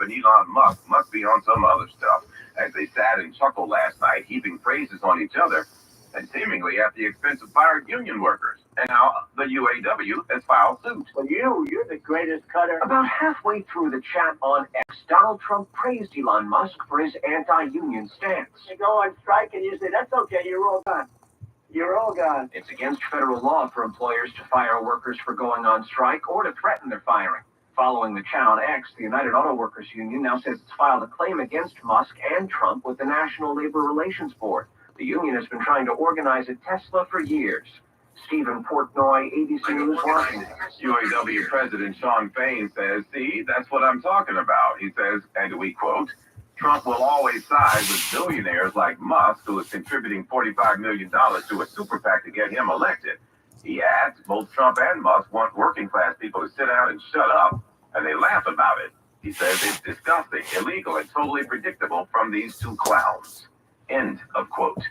and Elon Musk must be on some other stuff, as they sat and chuckled last night, heaping praises on each other, and seemingly at the expense of fired union workers. And now the UAW has filed suit. Well, you're the greatest cutter. About halfway through the chat on X, Donald Trump praised Elon Musk for his anti-union stance. You go on strike and you say, that's okay, you're all gone. You're all gone. It's against federal law for employers to fire workers for going on strike or to threaten their firing. Following the chat on X, the United Auto Workers Union now says it's filed a claim against Musk and Trump with the National Labor Relations Board. The union has been trying to organize at Tesla for years. Stephen Portnoy, ABC News, Washington. UAW President Sean Fain says, see, that's what I'm talking about. He says, and we quote, Trump will always side with billionaires like Musk, who is contributing $45 million to a super PAC to get him elected. He adds, both Trump and Musk want working class people to sit down and shut up, and they laugh about it. He says it's disgusting, illegal, and totally predictable from these two clowns. End of quote.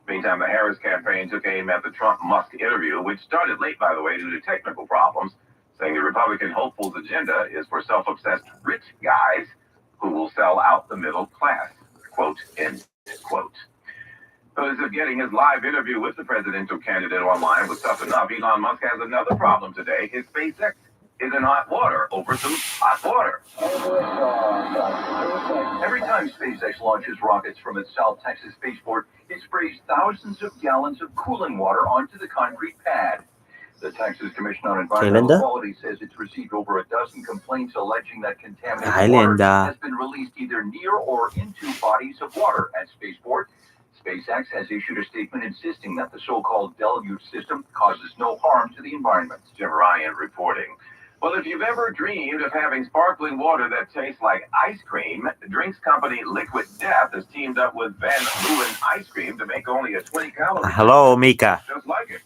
Meantime, the Harris campaign took aim at the Trump-Musk interview, which started late, by the way, due to technical problems, saying the Republican hopeful's agenda is for self-obsessed rich guys who will sell out the middle class. Quote, end quote. So as of getting his live interview with the presidential candidate online was tough enough, Elon Musk has another problem today. His SpaceX is in hot water over some hot water. Every time SpaceX launches rockets from its South Texas spaceport, it sprays thousands of gallons of cooling water onto the concrete pad. The Texas Commission on Environmental Quality says it's received over a dozen complaints alleging that contaminated water has been released either near or into bodies of water at spaceport. SpaceX has issued a statement insisting that the so-called deluge system causes no harm to the environment. Jim Ryan reporting. Well, if you've ever dreamed of having sparkling water that tastes like ice cream, the drinks company Liquid Death has teamed up with Van Leeuwen Ice Cream to make only a 20-calorie. Hello, Mika. Just like it.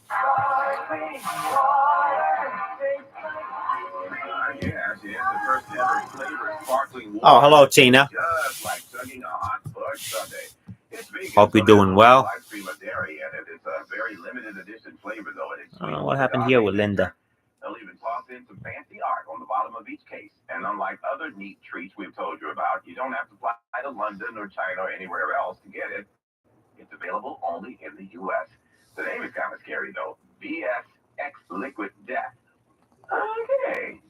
Yes, the first ever flavored sparkling water. Oh, hello, Tina. Just like chugging a hot fudge sundae. Hope you're doing well. Ice cream with dairy in it. It's a very limited edition flavor, though. I don't know what happened here with Linda. They'll even toss in some fancy art on the bottom of each case. And unlike other neat treats we've told you about, you don't have to fly to London or China or anywhere else to get it. It's available only in the U.S. The name is kind of scary, though. VSX Liquid Death. Okay.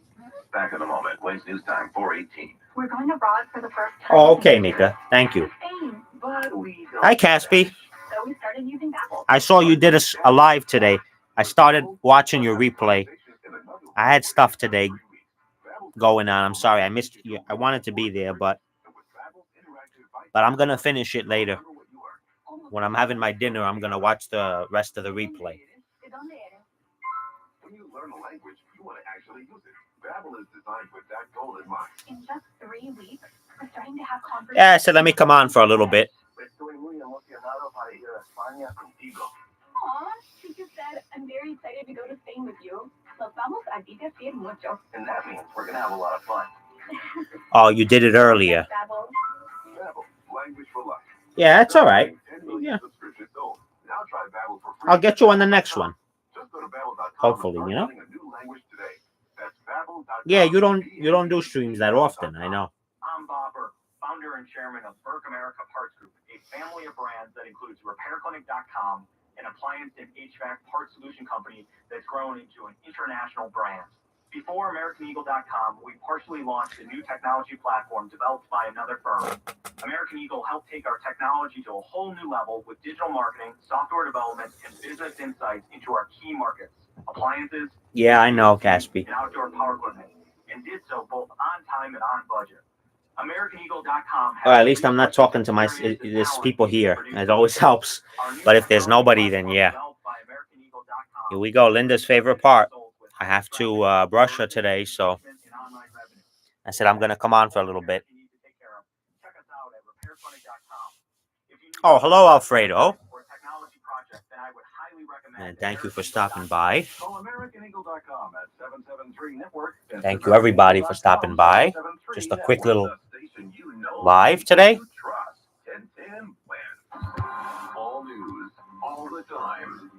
Back in a moment. When's news time? 4:18. We're going abroad for the first time. Oh, okay, Mika. Thank you. Hi, Caspi. So we started using Babbel. I saw you did a live today. I started watching your replay. I had stuff today going on. I'm sorry, I missed you. I wanted to be there, but I'm gonna finish it later. When I'm having my dinner, I'm gonna watch the rest of the replay. When you learn a language, you want to actually use it. Babbel is designed with that goal in mind. In just 3 weeks, we're starting to have conversations. Yeah, I said let me come on for a little bit. Aw, she just said, I'm very excited to go to Spain with you. Los vamos a divertir mucho. And that means we're going to have a lot of fun. Oh, you did it earlier. Babbel. Babbel, language for life. Yeah, that's all right. Yeah. Now try Babbel for free. I'll get you on the next one. Just go to Babbel.com. Hopefully, you know. A new language today. That's Babbel.com. Yeah, you don't do streams that often. I know. I'm Bob Burke, founder and chairman of Burke America Parts Group, a family of brands that includes RepairClinic.com, an appliance and HVAC parts solution company that's grown into an international brand. Before AmericanEagle.com, we partially launched a new technology platform developed by another firm. American Eagle helped take our technology to a whole new level with digital marketing, software development, and business insights into our key markets, appliances, Yeah, I know, Caspi. and outdoor power equipment, and did so both on time and on budget. AmericanEagle.com. Or at least I'm not talking to there's people here. It always helps. But if there's nobody, then yeah. Here we go. Linda's favorite part. I have to brush her today, so I said I'm going to come on for a little bit. Oh, hello, Alfredo. And thank you for stopping by. Thank you, everybody, for stopping by. Just a quick little live today. All news, all the time.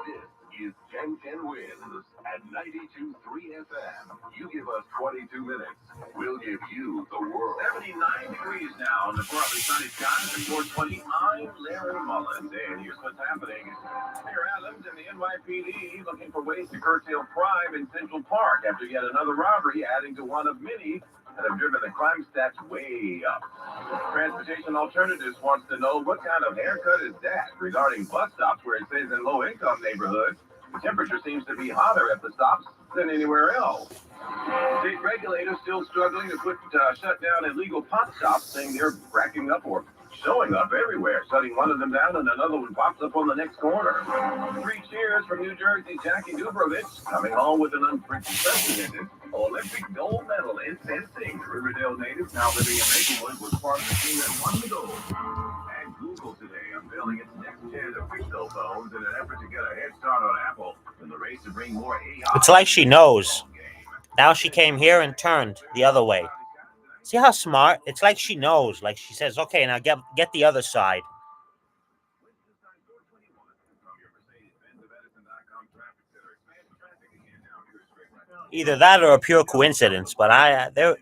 This is 1010 Wins at 92.3 FM. You give us 22 minutes, we'll give you the world. 79 degrees now in the partly sunny skies at 420. I'm Larry Mullins, and here's what's happening. Mayor Adams and the NYPD looking for ways to curtail crime in Central Park after yet another robbery, adding to one of many that have driven the crime stats way up. Transportation Alternatives wants to know what kind of haircut is that regarding bus stops where it says in low-income neighborhoods, the temperature seems to be hotter at the stops than anywhere else. State regulators still struggling to shut down illegal pot shops, saying they're racking up or showing up everywhere. Shutting one of them down and another one pops up on the next corner. 3 cheers from New Jersey Jackie Dubrovich, coming home with an unprecedented Olympic gold medal in fencing. The Riverdale native, now living in Maplewood, was part of the team that won the gold. And Google today unveiling its next gen of Pixel phones in an effort to get a head start on Apple in the race to bring more AI. It's like she knows. Now she came here and turned the other way. See how smart? It's like she knows. Like she says, okay, now get the other side. Either that or a pure coincidence, but they're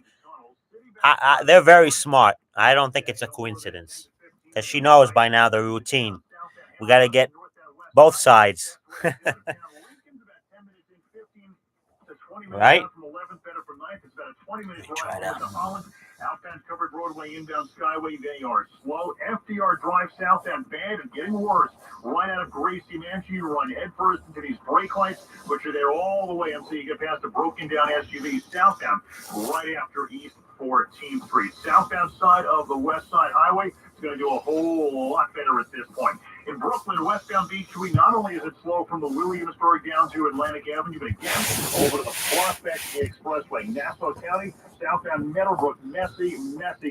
very smart. I don't think it's a coincidence because she knows by now the routine. We got to get both sides. Right? Try that. Outbound covered roadway, inbound skyway, they are slow. FDR Drive southbound bad and getting worse. Right out of Gracie Mansion, you run headfirst into these brake lights, which are there all the way until you get past a broken down SUV southbound, right after East 14th Street. Southbound side of the West Side Highway is going to do a whole lot better at this point. In Brooklyn, westbound Beachtree, not only is it slow from the Williamsburg down to Atlantic Avenue, but again, over to the Prospect Expressway. Nassau County, southbound Meadowbrook, messy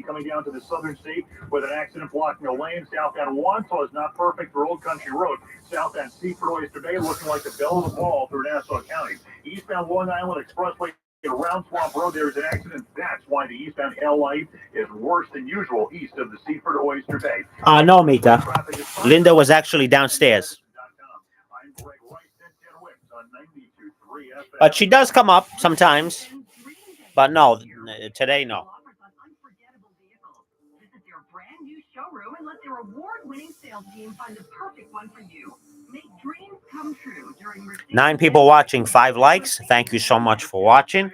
coming down to the southern state with an accident blocking a lane. Southbound Wantaw is not perfect for Old Country Road. Southbound Seaford Oyster Bay looking like the bell of the ball through Nassau County. Eastbound Long Island Expressway, around Swamp Road, there's an accident. That's why the eastbound L-Light is worse than usual east of the Seaford Oyster Bay. No, Mika. Linda was actually downstairs. But she does come up sometimes. But no, today, no. Visit their brand new showroom and let their award-winning sales team find the perfect one for you. Make dreams come true during 9 people watching, 5 likes. Thank you so much for watching.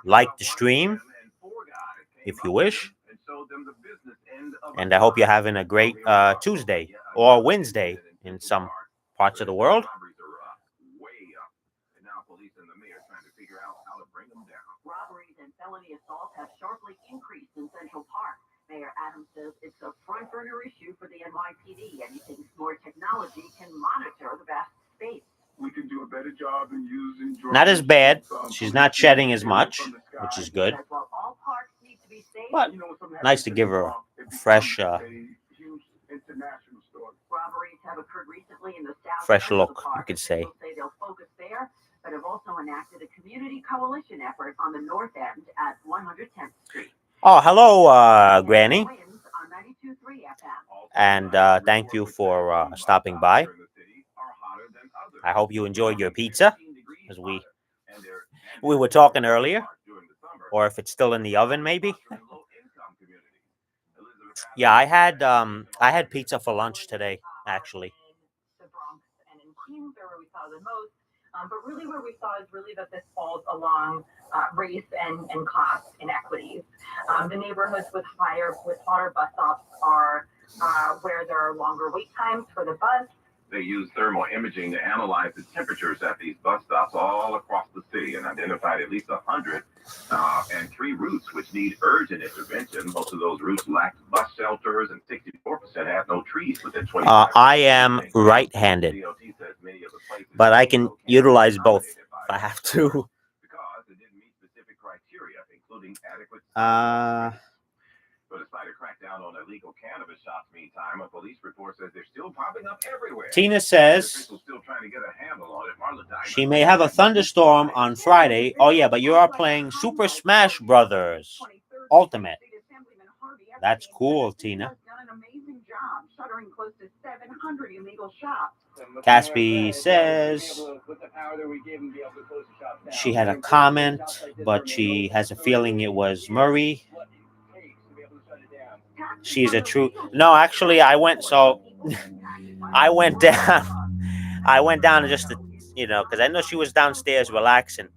Like the stream if you wish. And I hope you're having a great Tuesday or Wednesday in some parts of the world. Robberies and felony assaults have sharply increased in Central Park. Mayor Adams says it's a front burner issue for the NYPD, and he thinks more technology can monitor the vast space. We can do a better job in using drones. Not as bad. She's not shedding as much, which is good. While all parks need to be safe, But nice to give her a fresh, robberies have occurred recently in the south. fresh Central look, Park. you could say. People say they'll focus there, but have also enacted a community coalition effort on the north end at 110th Street. Oh, hello, Granny. Wins on 92.3 FM. And thank you for stopping by. I hope you enjoyed your pizza, as we were talking earlier. Or if it's still in the oven, maybe. Yeah, I had pizza for lunch today, actually. The Bronx and in Queens are where we saw the most. But really where we saw is really that this falls along race and class inequities. The neighborhoods with hotter bus stops are where there are longer wait times for the bus. They use thermal imaging to analyze the temperatures at these bus stops all across the city and identified at least 100 and 3 routes which need urgent intervention. Most of those routes lack bus shelters, and 64% have no trees within 20. I am right-handed, but I can utilize both if I have to. Because it didn't meet specific criteria, including adequate. But despite a crackdown on illegal cannabis shops, meantime, a police report says they're still popping up everywhere. Tina says Still trying to get a handle on it. Marla Diamond. she may have a thunderstorm on Friday. Oh, yeah, but you are playing Super Smash Brothers Ultimate. That's cool, Tina. Done an amazing job shuttering close to 700 200 illegal shops. Caspi says she had a comment, but she has a feeling it was Murray. She's a true. No, actually, I went. So I went down. I went down just to, because I know she was downstairs relaxing,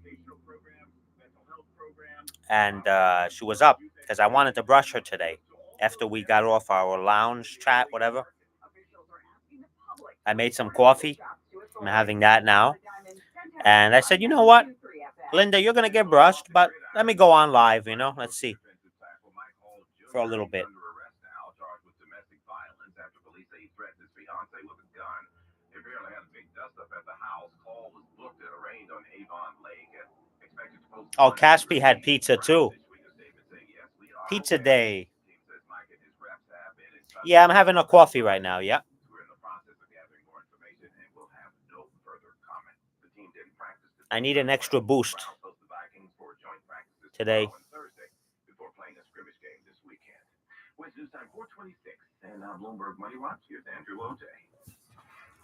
and she was up because I wanted to brush her today after we got off our lounge chat, whatever. I made some coffee. I'm having that now. And I said, you know what, Linda, you're going to get brushed, but let me go on live, Let's see. For a little bit. Oh, Caspi had pizza too. Pizza day. Yeah, I'm having a coffee right now, yeah. I need an extra boost today.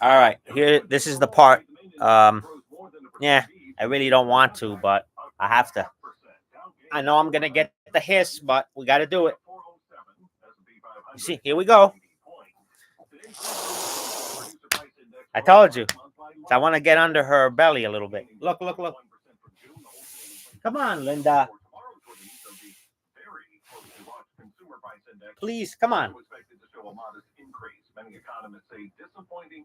All right, here. This is the part. Yeah, I really don't want to, but I have to. I know I'm gonna get the hiss, but we got to do it. You see, here we go. I told you. I want to get under her belly a little bit. Look. Come on, Linda. Please, come on. Many economists say dissipating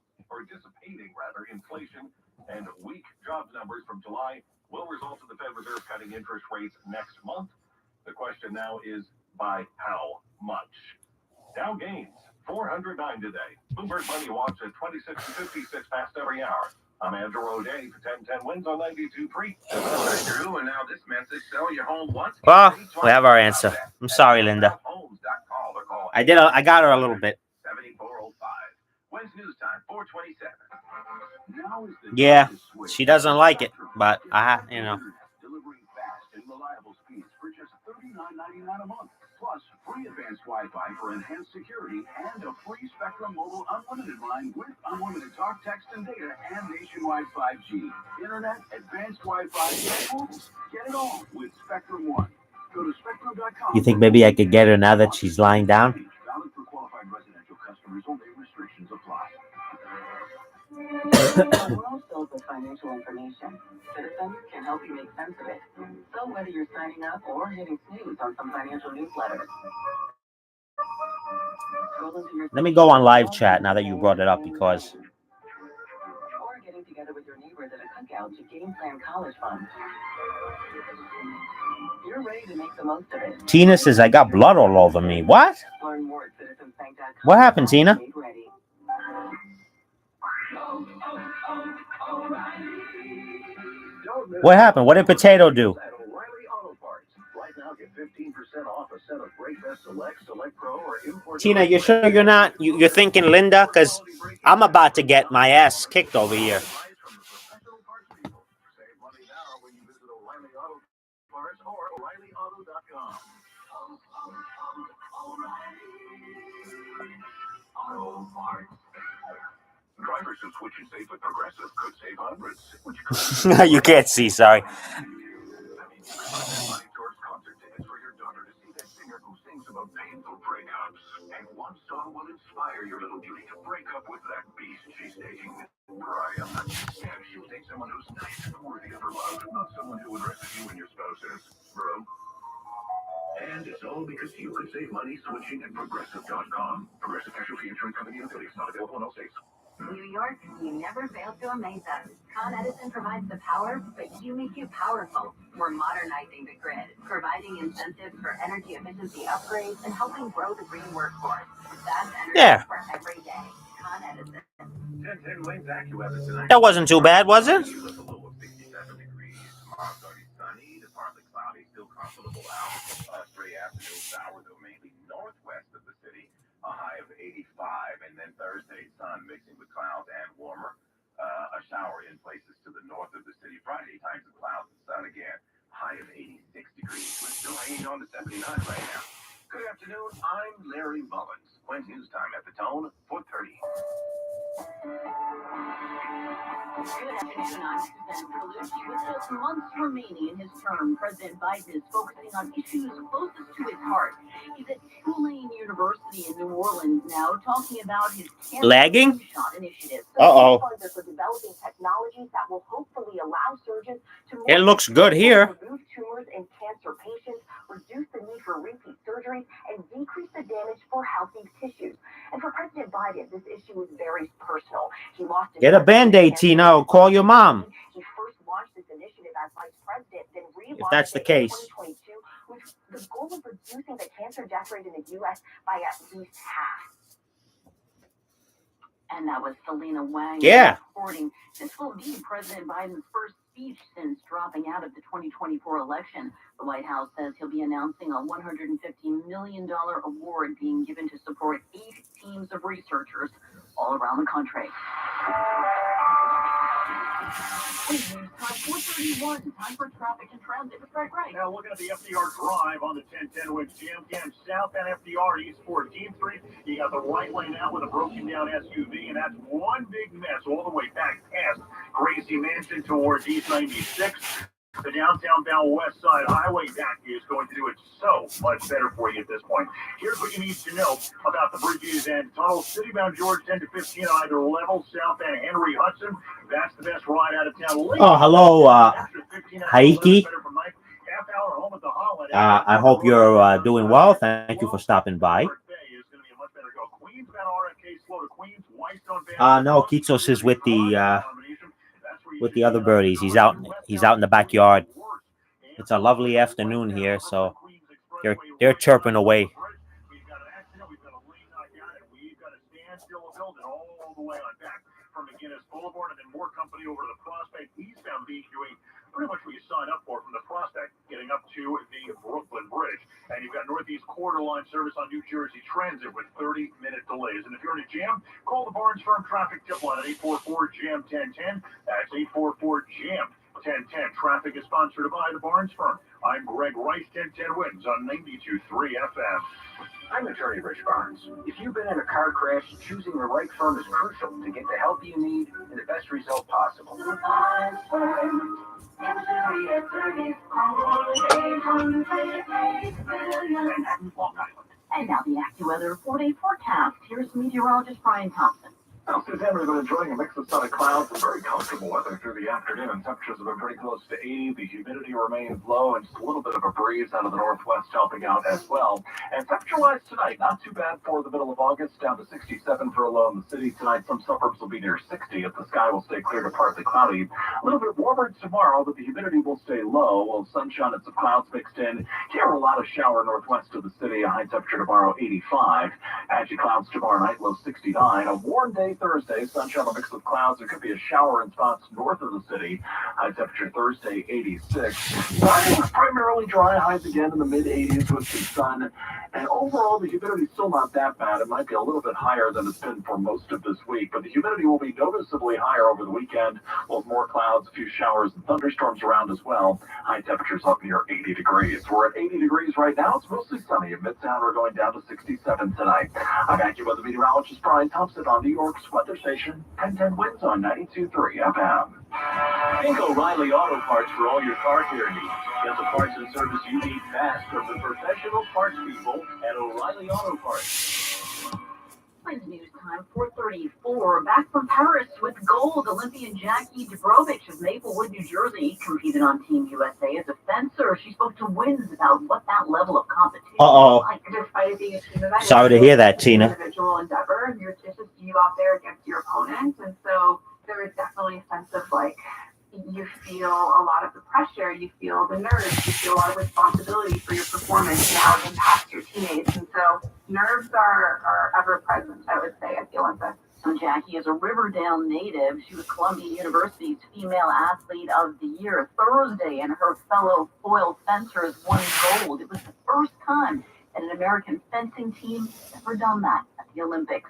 inflation and weak jobs numbers from July will result in the Fed Reserve cutting interest rates next month. The question now is by how much? Dow gains 409 today. Bloomberg Money Watch at 26.56 past every hour. I'm Andrew O'Day for 1010 wins on 92.3. Drew, and now this message: sell your home once. Well, we have our answer. I'm sorry, Linda. I got her a little bit. 7405. When's news time? 427. Yeah, she doesn't like it, but Delivering fast and reliable speeds for just $39.99 a month. Plus, free advanced Wi-Fi for enhanced security and a free Spectrum Mobile unlimited line with unlimited talk, text, and data and nationwide 5G. Internet, advanced Wi-Fi, and mobile. Get it all with Spectrum One. Go to Spectrum.com. You think maybe I could get her now that she's lying down? Valid for qualified residential customers only. Restrictions apply. The world filled with financial information. Citizens can help you make sense of it. So whether you're signing up or hitting snooze on some financial newsletters. Let me go on live chat now that you brought it up because. Or getting together with your neighbors at a cookout to game plan college funds. You're ready to make the most of it. Tina says I got blood all over me. What? Learn more at citizensbank.com. What happened, Tina? What happened? What did Potato do? Tina, you sure you're not? You're thinking Linda? Because I'm about to get my ass kicked over here. Drivers who switch and save with Progressive could save hundreds, which You can't see, sorry. towards concert tickets for your daughter to see that singer who sings about painful breakups. And one song will inspire your little beauty to break up with that beast she's dating, Brian. Yeah, she'll date someone who's nice and worthy of her love, not someone who addresses you and your spouses, bro. And it's all because you could save money switching at Progressive.com. Progressive Casualty Insurance Company and affiliates, not available in all states. New York, you never fail to amaze us. Con Edison provides the power, but you make you powerful. We're modernizing the grid, providing incentives for energy efficiency upgrades, and helping grow the green workforce. That's energy for every day. Con Edison. 1010 wins AccuWeather tonight. That wasn't too bad, was it? Sunny to partly cloudy, still comfortable out. Stray afternoon showers are mainly northwest of the city. A high of 85, and then Thursday, sun mixing with clouds and warmer. A shower in places to the north of the city. Friday, times of clouds and sun again. High of 86 degrees. We're still hanging on to 79 right now. Good afternoon. I'm Larry Mullins. When's news time at the tone? 4:30. Good afternoon. I'm Suzanne Carlucci. With just months remaining in his term, President Biden is focusing on issues closest to his heart. He's at Tulane University in New Orleans now, talking about his cancer Lagging? shot initiative. Uh-oh. Funds for developing technologies that will hopefully allow surgeons to It looks good here. remove tumors in cancer patients, reduce the need for repeat surgeries, and decrease the damage for healthy tissues. And for President Biden, this issue is very personal. He lost his Get a Band-Aid, Tina. Call your mom. He first launched this initiative as vice president, then relaunched If that's the it in case. 2022, with the goal of reducing the cancer death rate in the U.S. by at least half. And that was Selena Wang Yeah. reporting. This will be President Biden's first speech since dropping out of the 2024 election. The White House says he'll be announcing a $150 million award being given to support 8 teams of researchers all around the country. News time 4:31. Time for traffic and transit with Greg Wright. Now looking at the FDR Drive on the 1010 with Jam Cam southbound FDR East 14th Street. You got the right lane out with a broken down SUV, and that's one big mess all the way back past Gracie Mansion towards East 96. The downtown bound West Side Highway, that is going to do it so much better for you at this point. Here's what you need to know about the bridges and tunnels. Citybound George 10 to 15 on either level. Southbound Henry Hudson, that's the best ride out of town. Oh, hello, Haiki. I hope you're doing well. Thank you for stopping by. No, Kitsos is with the other birdies. He's out in the backyard. It's a lovely afternoon here, so they're chirping away. We've got an accident. We've got a lane knocked out, and we've got a standstill building all the way on back from McGinnis Boulevard, and then more company over to the Prospect eastbound beach doing pretty much what you sign up for from the Prospect, getting up to the Brooklyn Bridge. And you've got Northeast Corridor line service on New Jersey Transit with 30-minute delays. And if you're in a jam, call the Barnes Firm traffic tip line at 844-JAM-1010. That's 844-JAM-1010. Traffic is sponsored by the Barnes Firm. I'm Greg Rice, 1010 Wins on 92.3 FM. I'm attorney Rich Barnes. If you've been in a car crash, choosing the right firm is crucial to get the help you need and the best result possible. And now the AccuWeather 4-day forecast. Here's meteorologist Brian Thompson. Well, Suzanne, we've been enjoying a mix of sun and clouds and very comfortable weather through the afternoon. Temperatures have been pretty close to 80. The humidity remains low, and just a little bit of a breeze out of the northwest helping out as well. And temperature-wise tonight, not too bad for the middle of August, down to 67 for a low in the city tonight. Some suburbs will be near 60 if the sky will stay clear to partly cloudy. A little bit warmer tomorrow, but the humidity will stay low. Well, sunshine and some clouds mixed in. Here, a lot of shower northwest of the city. A high temperature tomorrow, 85. Patchy clouds tomorrow night, low 69. A warm day Thursday, sunshine mixed with clouds. There could be a shower in spots north of the city. High temperature Thursday, 86. Friday was primarily dry, highs again in the mid-80s with some sun. And overall, the humidity still not that bad. It might be a little bit higher than it's been for most of this week, but the humidity will be noticeably higher over the weekend. We'll have more clouds, a few showers and thunderstorms around as well. High temperatures up near 80 degrees. We're at 80 degrees right now. It's mostly sunny. In Midtown, we're going down to 67 tonight. I'm AccuWeather meteorologist Brian Thompson on New York's weather station, 1010 Winds on 92.3 FM. Think O'Reilly Auto Parts for all your car care needs. Get the parts and service you need fast from the professional parts people at O'Reilly Auto Parts. Friends News Time 4:34. Back from Paris with gold, Olympian Jackie Dubrovich of Maplewood, New Jersey, competed on Team USA as a fencer. She spoke to Wins about what that level of competition is like. Despite being a team event, Sorry to hear that, Tina. Individual endeavor. It's just you out there against your opponent, and so there is definitely a sense of like you feel a lot of the pressure, you feel the nerves, you feel a lot of responsibility for your performance and how it impacts your teammates, and so nerves are ever present. I would say at the Olympics. So Jackie is a Riverdale native. She was Columbia University's Female Athlete of the Year Thursday, and her fellow foil fencers won gold. It was the first time that an American fencing team ever done that at the Olympics.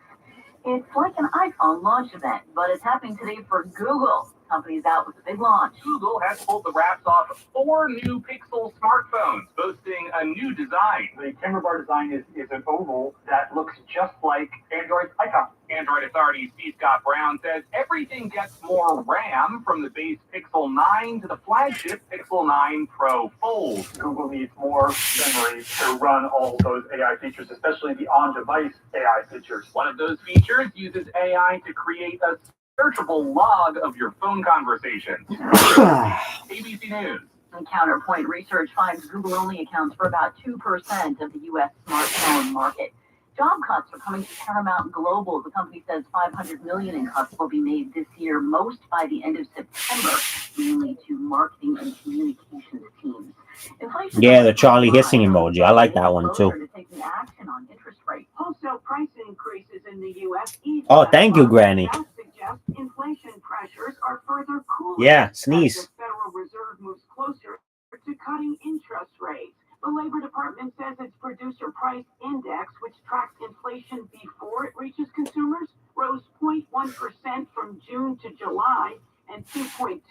It's like an iPhone launch event, but it's happening today for Google. company's out with a big launch. Google has pulled the wraps off 4 new Pixel smartphones, boasting a new design. The camera bar design is an oval that looks just like Android's icon. Android authority C. Scott Brown says everything gets more RAM from the base Pixel 9 to the flagship Pixel 9 Pro Fold. Google needs more memory to run all those AI features, especially the on-device AI features. One of those features uses AI to create a searchable log of your phone conversations. ABC News. And Counterpoint Research finds Google only accounts for about 2% of the U.S. smartphone market. Job cuts are coming to Paramount Global. The company says $500 million in cuts will be made this year, most by the end of September, mainly to marketing and communications teams. Inflation Yeah, the Charlie hissing emoji. I like that one too. to taking action on interest rates. Wholesale price increases in the U.S. Oh, thank you, Granny. That suggests inflation pressures are further cooling. Yeah, As sneeze. the Federal Reserve moves closer to cutting interest rates. The Labor Department says its producer price index, which tracks inflation before it reaches consumers, rose 0.1% from June to July and 2.2%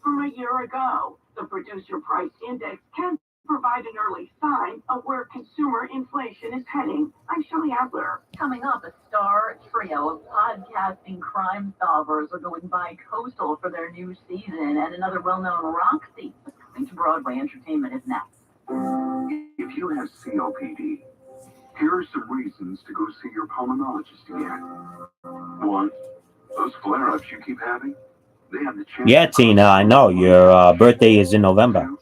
from a year ago. The producer price index can provide an early sign of where consumer inflation is heading. I'm Shelley Adler. Coming up, a star trio of podcasting crime solvers are going bi-coastal for their new season, and another well-known rock thief is coming to Broadway. Entertainment is next. If you have COPD, here are some reasons to go see your pulmonologist again. 1, those flare-ups you keep having, they have the chance. Yeah, Tina, I know your birthday is in November. 2,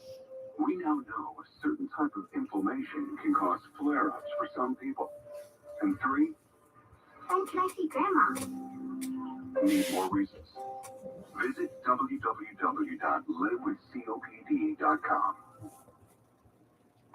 we now know a certain type of inflammation can cause flare-ups for some people. And 3, When can I see Grandma? need more reasons. Visit www.livewithcopd.com.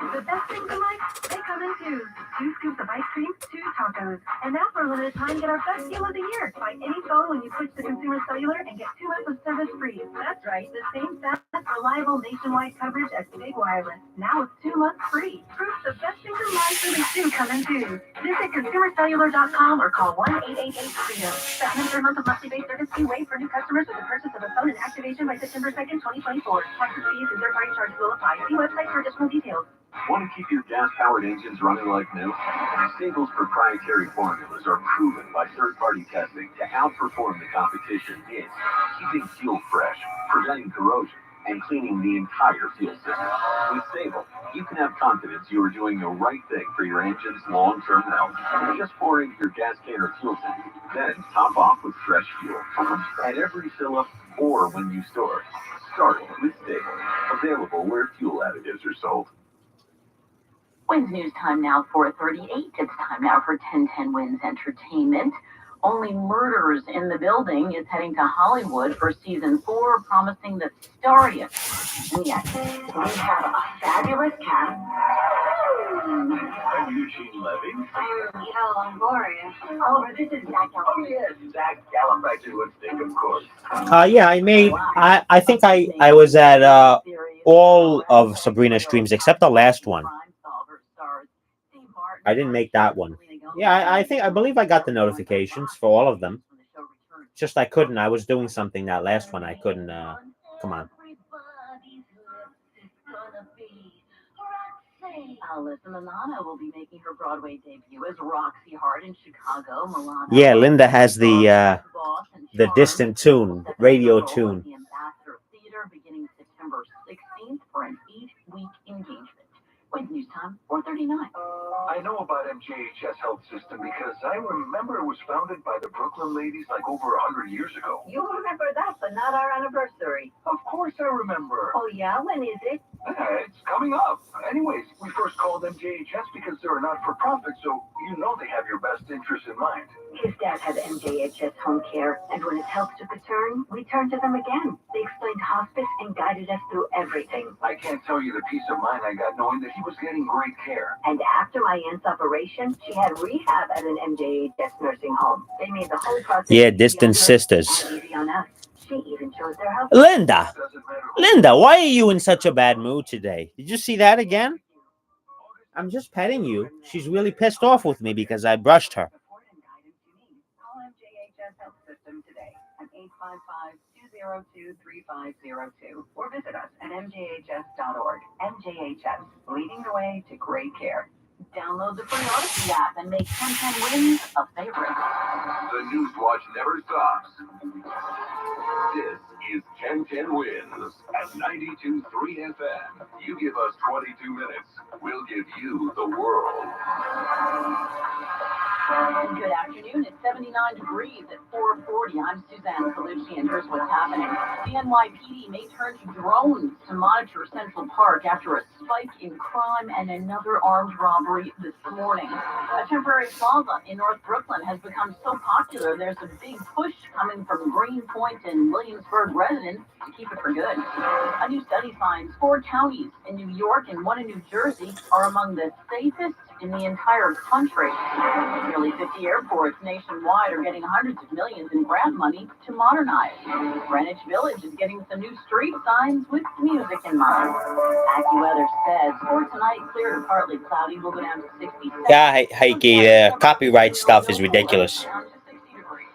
The best things in life, they come in twos. 2 scoops of ice cream, 2 tacos. And now for a limited time, get our best deal of the year. Buy any phone when you switch to Consumer Cellular and get 2 months of service free. That's right, the same fast, reliable nationwide coverage as Big Wireless. Now with 2 months free. Proof the best things in life really do come in twos. Visit ConsumerCellular.com or call 1-888-FREEDOM. Second and 3rd month of monthly base service fee waived for new customers with the purchase of a phone and activation by September 2nd, 2024. Taxes, fees, and third-party charges will apply. See website for additional details. Want to keep your gas-powered engines running like new? Stable's proprietary formulas are proven by third-party testing to outperform the competition in keeping fuel fresh, preventing corrosion, and cleaning the entire fuel system. With Stable, you can have confidence you are doing the right thing for your engine's long-term health. Just pour into your gas can or fuel tank, then top off with fresh fuel. At every fill-up or when you store, start with Stable. Available where fuel additives are sold. Wins News time now, 4:38. It's time now for 1010 Wins Entertainment. Only Murders in the Building is heading to Hollywood for season 4, promising the starriest in the action. We have a fabulous cast. I'm Eugene Levy. I'm Eva Longoria. Oliver, this is Zach Oh Galifianakis. yes, Zach Galifianakis would think, of course. Yeah, I think I was at all of Sabrina's streams except the last one. I didn't make that one. Yeah, I believe I got the notifications for all of them. Just I couldn't. I was doing something that last one. I couldn't. Come on. Alyssa Milano will be making her Broadway debut as Roxy Hart in Chicago. Milano. Yeah, Linda has the distant tune, radio tune. The Ambassador Theater beginning September 16th for an 8-week engagement. Wait, news time, 4:39. I know about MJHS Health System because I remember it was founded by the Brooklyn ladies like over 100 years ago. You remember that, but not our anniversary. Of course I remember. Oh yeah, when is it? It's coming up. Anyways, we first called them JHS because they're a not-for-profit, so you know they have your best interests in mind. His dad had MJHS home care, and when his health took a turn, we turned to them again. They explained hospice and guided us through everything. I can't tell you the peace of mind I got knowing that he was getting great care. And after my aunt's operation, she had rehab at an MJHS nursing home. They made the whole process Yeah, easy distant on her sisters. and easy on us. She even chose their health. Linda, Doesn't matter. Linda, why are you in such a bad mood today? Did you see that again? I'm just petting you. She's really pissed off with me because I brushed her. Support and guidance you need. Call MJHS Health System today at 800-502-3502 or visit us at mjhs.org. MJHS, leading the way to great care. Download the free Odyssey app and make 1010 Wins a favorite. The News Watch never stops. This is 1010 Wins at 92.3 FM. You give us 22 minutes, we'll give you the world. Good afternoon. It's 79 degrees at 4:40. I'm Suzanne Colucci, and here's what's happening. The NYPD may turn to drones to monitor Central Park after a spike in crime and another armed robbery this morning. A temporary plaza in North Brooklyn has become so popular, there's a big push coming from Greenpoint and Williamsburg residents to keep it for good. A new study finds 4 counties in New York and 1 in New Jersey are among the safest in the entire country. Nearly 50 airports nationwide are getting hundreds of millions in grant money to modernize. Greenwich Village is getting some new street signs with music in mind. AccuWeather says for tonight, clear to partly cloudy, will go down to 67. Yeah, Heike, the copyright stuff is ridiculous. Down to 60 degrees.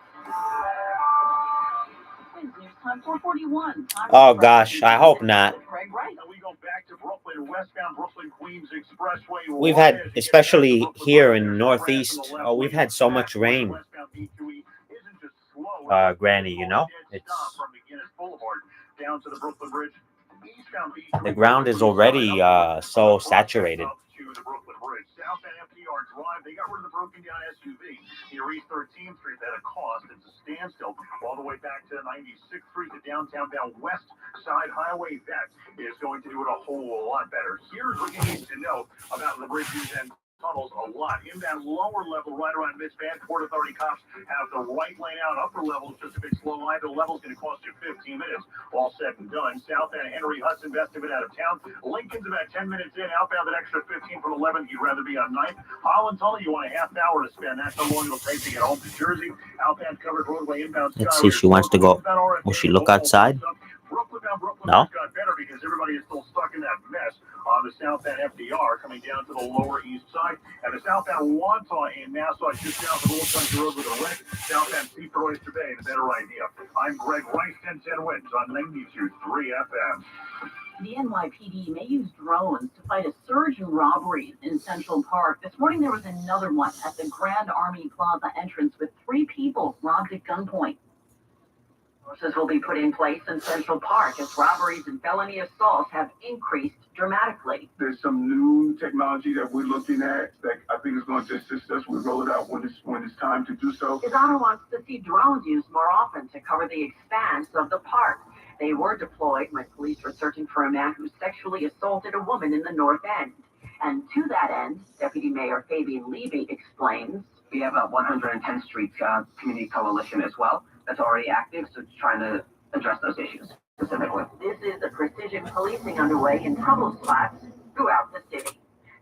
News time 441. Oh gosh, I hope not. Greg Wright. We go back to Brooklyn, westbound Brooklyn Queens Expressway. We've had, especially here in Northeast, we've had so much rain. Granny, you know, it's down to the Brooklyn Bridge. the ground is already so saturated. Southbound FDR Drive, they got rid of the broken down SUV. Near East 13th Street, at a cost. It's a standstill all the way back to 96th Street to downtown bound West Side Highway. That is going to do it a whole lot better. Here's what you need to know about the bridges and tunnels a lot. Inbound lower level right around Midspan, Port Authority cops have the right lane out. Upper level is just a bit slow. Either level is going to cost you 15 minutes. All said and done. Southbound Henry Hudson, best of it out of town. Lincoln's about 10 minutes in. Outbound an extra 15 from 11. You'd rather be on 9th. Holland Tunnel, you want a half hour to spend. That's how long it'll take to get home to Jersey. Outbound covered roadway inbound. Let's see, she wants to go. Will she look outside? No. Got better because everybody is still stuck in that mess on the southbound FDR coming down to the lower east side, and the southbound Wantagh in Nassau just down the Old Country Road with a wreck. Southbound Seaford Oyster Bay, and a better idea. I'm Greg Rice, 1010 Wins on 92.3 FM. The NYPD may use drones to fight a surge in robberies in Central Park. This morning there was another one at the Grand Army Plaza entrance with 3 people robbed at gunpoint. Forces will be put in place in Central Park as robberies and felony assaults have increased dramatically. There's some new technology that we're looking at that I think is going to assist us. We roll it out when it's time to do so. Izana wants to see drones used more often to cover the expanse of the park. They were deployed when police were searching for a man who sexually assaulted a woman in the North End. And to that end, Deputy Mayor Fabian Levy explains, We have a 110th Street Community Coalition as well that's already active, so it's trying to address those issues specifically. this is a precision policing underway in trouble spots throughout the city.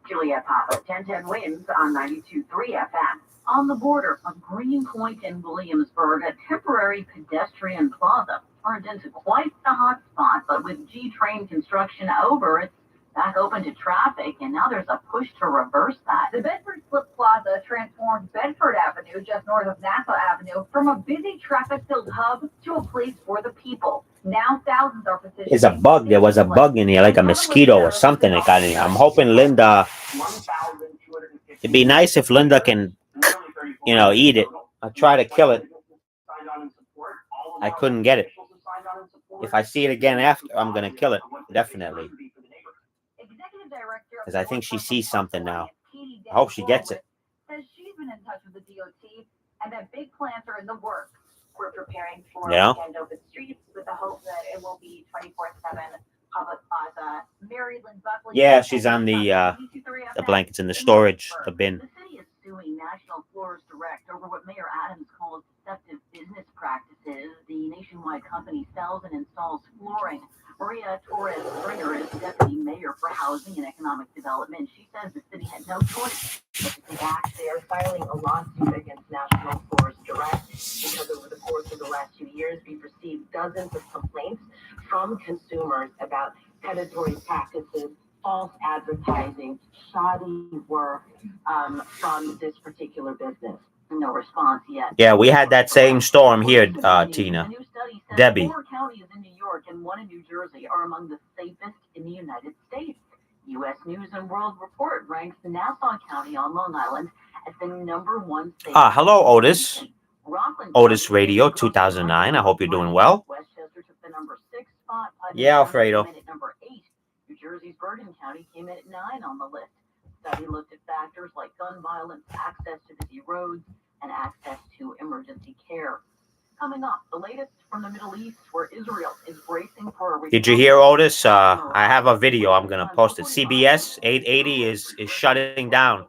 Juliet Papa, 1010 Wins on 92.3 FM. On the border of Greenpoint and Williamsburg, a temporary pedestrian plaza turned into quite the hot spot, but with G-train construction over, it's back open to traffic, and now there's a push to reverse that. The Bedford Slip Plaza transformed Bedford Avenue, just north of Nassau Avenue, from a busy traffic-filled hub to a place for the people. Now thousands are positioned. There's a bug. There was a bug in here, like a mosquito or something that got in here. I'm hoping Linda. It'd be nice if Linda can, eat it. I'll try to kill it. I couldn't get it. If I see it again after, I'm gonna kill it definitely. Because I think she sees something now. I hope she gets it. Says she's been in touch with the DOT and that big plans are in the works. We're preparing for Yeah. weekend open streets with the hope that it will be 24/7 public plaza. Mary Lynn Buckley. Yeah, she's on the blankets in the storage, the bin. The city is suing National Floors Direct over what Mayor Adams calls deceptive business practices. The nationwide company sells and installs flooring. Maria Torres Springer is deputy mayor for housing and economic development. She says the city had no choice but to take action. They are filing a lawsuit against National Floors Direct because over the course of the last 2 years, we've received dozens of complaints from consumers about predatory practices, false advertising, shoddy work from this particular business. No response yet. Yeah, we had that same storm here, Tina. A new study says Debbie. 4 counties in New York and 1 in New Jersey are among the safest in the United States. U.S. News and World Report ranks Nassau County on Long Island as the #1 state. Hello, Otis. Rockland Otis County Radio is 2009. I hope you're doing well. Westchester took the #6 spot. Putnam Yeah, County Alfredo. came in at #8. New Jersey's Bergen County came in at 9 on the list. Study looked at factors like gun violence, access to busy roads, and access to emergency care. Coming up, the latest from the Middle East, where Israel is bracing for a... Did you hear, Otis? I have a video. I'm going to post it. CBS 880 is shutting down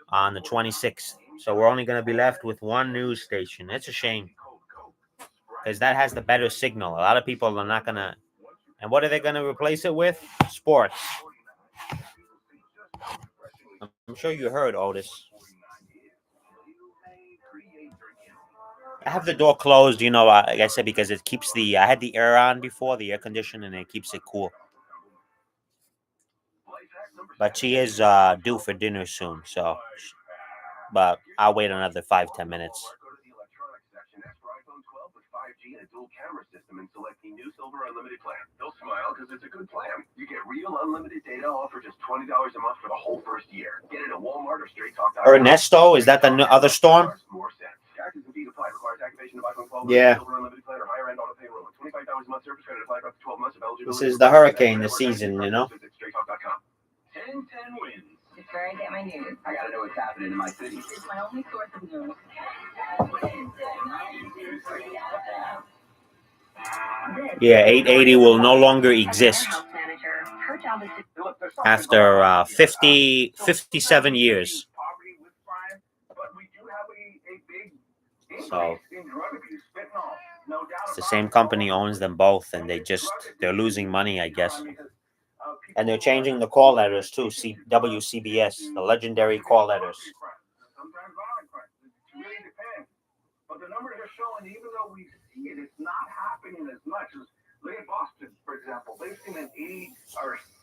on the 26th. So we're only going to be left with one news station. It's a shame, because that has the better signal. A lot of people are not going to... And what are they going to replace it with? Sports. I'm sure you heard, Otis. I have the door closed, you know, like I said, because it keeps the... I had the air on before, the air conditioning, and it keeps it cool. But she is due for dinner soon, so... But I'll wait another 5-10 minutes. And a dual camera system and select the new Silver Unlimited plan. They'll smile because it's a good plan. You get real unlimited data all for just $20 a month for the whole first year. Get it at Walmart or StraightTalk.com. Ernesto, is that the other storm? More sense. Taxes and fees apply. Requires activation of iPhone 12. Yeah. Silver Unlimited plan or higher end auto pay enrollment. $25 a month service credit applied for up to 12 months of eligibility. This is the hurricane, the season, you know? Visit StraightTalk.com. 10 wins. It's where I get my news. I gotta know what's happening in my city. It's my only source of news. Yeah, 880 will no longer exist after 57 years. So it's the same company owns them both, and they're losing money, I guess. And they're changing the call letters too. WCBS, the legendary call letters. But the numbers are showing, even though we see it, it's not happening as much as look at Boston, for example. They've seen an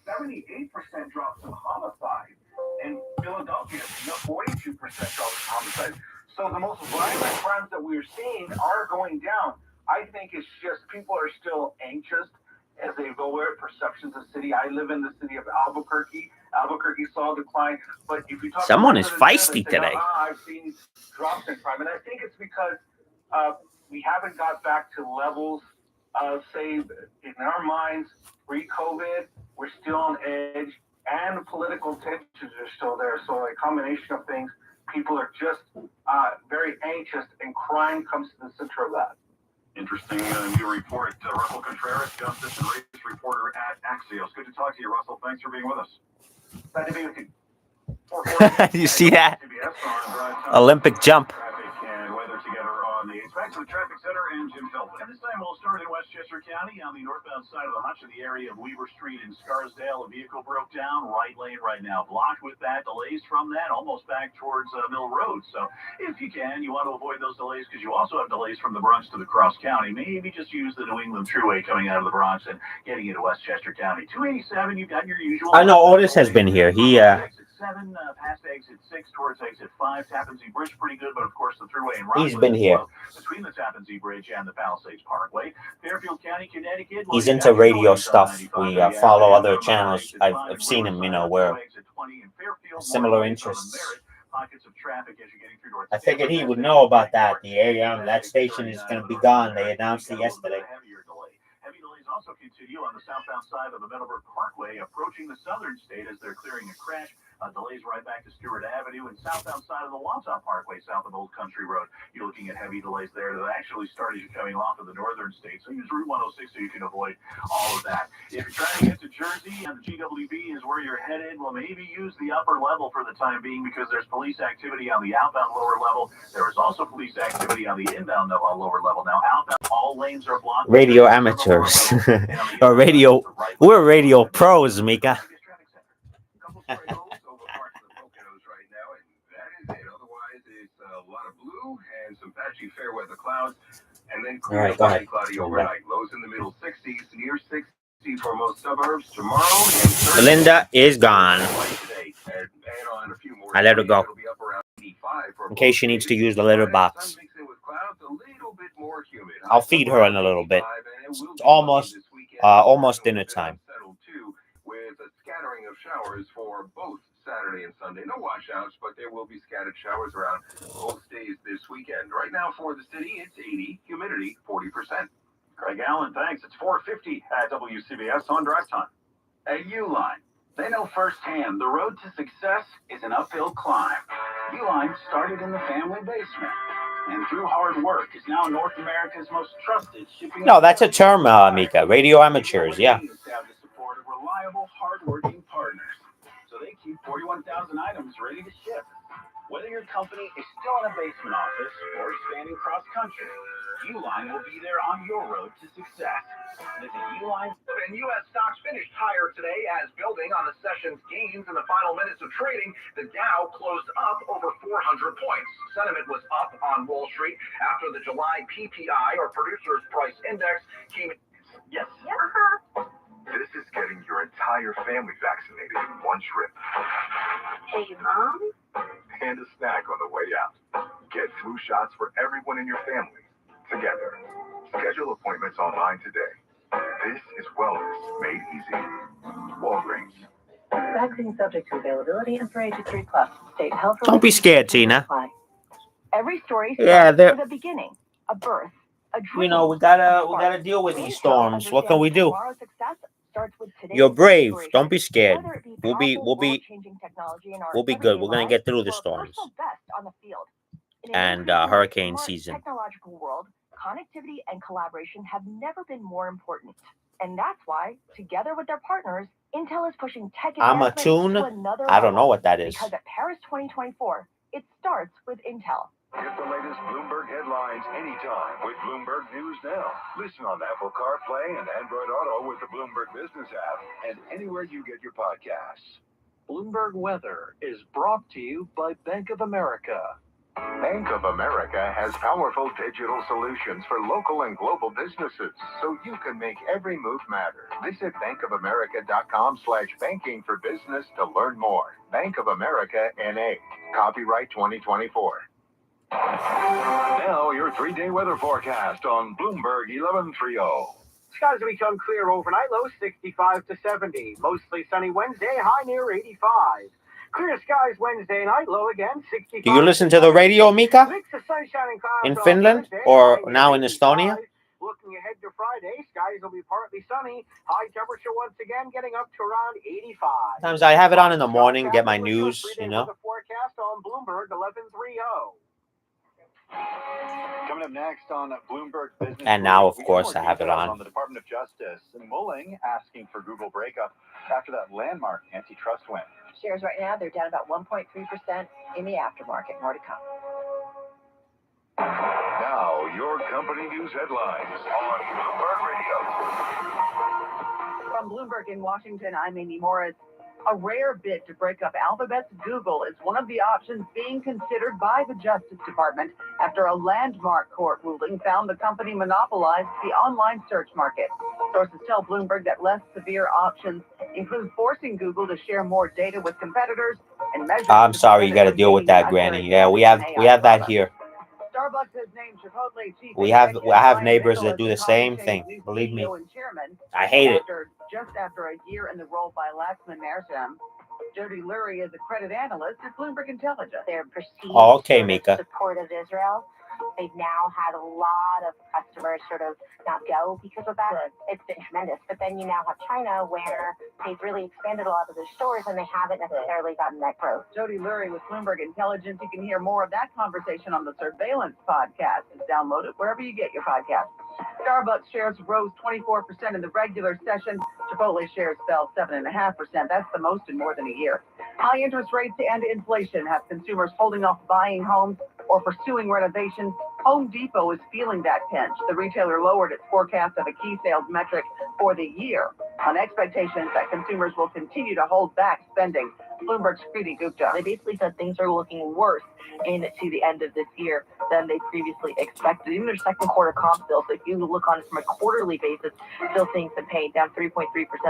78% drop in homicide, and Philadelphia, 42% drop in homicide. So the most violent crimes that we're seeing are going down. I think it's just people are still anxious as they evaluate perceptions of the city. I live in the city of Albuquerque. Albuquerque saw a decline, but if you talk, someone is feisty today. I've seen drops in crime, and I think it's because we haven't got back to levels of, say, in our minds, pre-COVID. We're still on edge, and political tensions are still there. So a combination of things, people are just very anxious, and crime comes to the center of that. Interesting new report. Russell Contreras, Justice and Race reporter at Axios. Good to talk to you, Russell. Thanks for being with us. Glad to be with you. You see that? Olympic jump. Traffic and weather together on the Back to the Traffic Center and Jim Felton. And this time we'll start in Westchester County on the northbound side of the Hutch in the area of Weaver Street in Scarsdale. A vehicle broke down, right lane right now blocked with that. Delays from that, almost back towards Mill Road. So if you can, you want to avoid those delays because you also have delays from the Bronx to the Cross County. Maybe just use the New England Thruway coming out of the Bronx and getting into Westchester County. 287, you've got your usual. I know Otis has been here. He Exit 7, past exit 6 towards exit 5. Tappan Zee Bridge pretty good, but of course the Thruway and he's been here. Between the Tappan Zee Bridge and the Palisades Parkway. Fairfield County, Connecticut. He's into radio stuff. We follow other channels. I've seen him, you know, where similar interests. I figured he would know about that. The area on that station is going to be gone. They announced it yesterday. Heavy delays also continue on the southbound side of the Meadowbrook Parkway, approaching the southern state as they're clearing a crash. Delays right back to Stewart Avenue and southbound side of the Wausau Parkway, south of Old Country Road. You're looking at heavy delays there that actually start as you're coming off of the northern state. So use Route 106 so you can avoid all of that. If you're trying to get to Jersey and the GWB is where you're headed, well, maybe use the upper level for the time being because there's police activity on the outbound lower level. There is also police activity on the inbound lower level. Now, outbound, all lanes are blocked. Radio amateurs. Or radio. We're radio pros, Mika. And some patchy fair weather clouds, and then all right, go ahead. Cloudy overnight. Lows in the middle 60s, near 60s for most suburbs. Tomorrow, Linda is gone. I let her go. in case she needs to use the litter box. I'll feed her in a little bit. It's almost dinner time. With a scattering of showers for both Saturday and Sunday. No washouts, but there will be scattered showers around both days this weekend. Right now for the city, it's 80, humidity 40%. Greg Allen, thanks. It's 4:50 at WCBS on Drive Time. At Uline, they know firsthand the road to success is an uphill climb. Uline started in the family basement, and through hard work is now North America's most trusted shipping. No, that's a term, Mika. Radio amateurs, yeah. Have the support of reliable, hardworking partners, so they keep 41,000 items ready to ship. Whether your company is still in a basement office or expanding cross-country, Uline will be there on your road to success. Visit Uline. And U.S. stocks finished higher today as building on the session's gains in the final minutes of trading, the Dow closed up over 400 points. Sentiment was up on Wall Street after the July PPI, or Producers Price Index, came in. Yes. This is getting your entire family vaccinated in one trip. Hey, Mom? And a snack on the way out. Get flu shots for everyone in your family. Together. Schedule appointments online today. This is wellness made easy. Walgreens. Vaccine subject to availability and for age 3+. State health. Don't be scared, Tina. Every story Yeah, starts with a beginning, a birth, a dream. You know, we gotta deal with these storms. What can we do? Tomorrow's success starts with today's You're brave. inspiration. Don't be scared. Whether it be We'll powerful, be world-changing technology in our we'll be good. We're gonna everyday get through the lives, or storms personal best on the field. In an and increasingly hurricane smart season. Technological world, connectivity and collaboration have never been more important. And that's why, together with their partners, Intel is pushing tech I'm a advancement tune. to another I don't know level. what that is. Because at Paris 2024, it starts with Intel. Get the latest Bloomberg headlines anytime with Bloomberg News Now. Listen on Apple CarPlay and Android Auto with the Bloomberg Business app and anywhere you get your podcasts. Bloomberg Weather is brought to you by Bank of America. Bank of America has powerful digital solutions for local and global businesses, so you can make every move matter. Visit bankofamerica.com/banking for business to learn more. Bank of America NA. Copyright 2024. Now your 3-day weather forecast on Bloomberg 1130. Skies will become clear overnight, low 65 to 70. Mostly sunny Wednesday, high near 85. Clear skies Wednesday night, low again, 65. Do you listen to the radio, Mika? Mix of sunshine and clouds In on Finland Thursday, or high near now in 85. Estonia? Looking ahead to Friday, skies will be partly sunny. High temperature once again getting up to around 85. Sometimes I have it on in the morning, get my news, you know. The forecast on Bloomberg 1130. Coming up next on Bloomberg Business. And now, of we get course, more I have it details on. the Department of Justice mulling asking for Google breakup after that landmark antitrust win. Shares right now, they're down about 1.3% in the aftermarket. More to come. Now your company news headlines on Bloomberg Radio. From Bloomberg in Washington, I'm Amy Morris. A rare bid to break up Alphabet's Google is one of the options being considered by the Justice Department after a landmark court ruling found the company monopolized the online search market. Sources tell Bloomberg that less severe options include forcing Google to share more data with competitors and measures. I'm sorry, you got to deal with that, Granny. Yeah, we have that here. Starbucks has named Chipotle chief I have executive neighbors Brian that do the Nicholas same as thing. new Believe me. CEO and chairman. I hate it. Just after a year in the role by Laxman Narasimhan, Jody Lurie is a credit analyst at Bloomberg Intelligence. Their perceived Oh, okay, sort of Mika. support of Israel. They've now had a lot of customers sort of not go because of that. Right. It's been tremendous. But then you now have China where they've really expanded a lot of their stores and they haven't necessarily gotten that growth. Jody Lurie with Bloomberg Intelligence. You can hear more of that conversation on the Surveillance podcast. Just download it wherever you get your podcast. Starbucks shares rose 24% in the regular session. Chipotle shares fell 7.5%. That's the most in more than a year. High interest rates and inflation have consumers holding off buying homes or pursuing renovations. Home Depot is feeling that pinch. The retailer lowered its forecast of a key sales metric for the year on expectations that consumers will continue to hold back spending. Bloomberg's Preeti Gupta. They basically said things are looking worse into the end of this year than they previously expected. Even their second quarter comp sales, if you look on it from a quarterly basis, still seeing some pain, down 3.3%.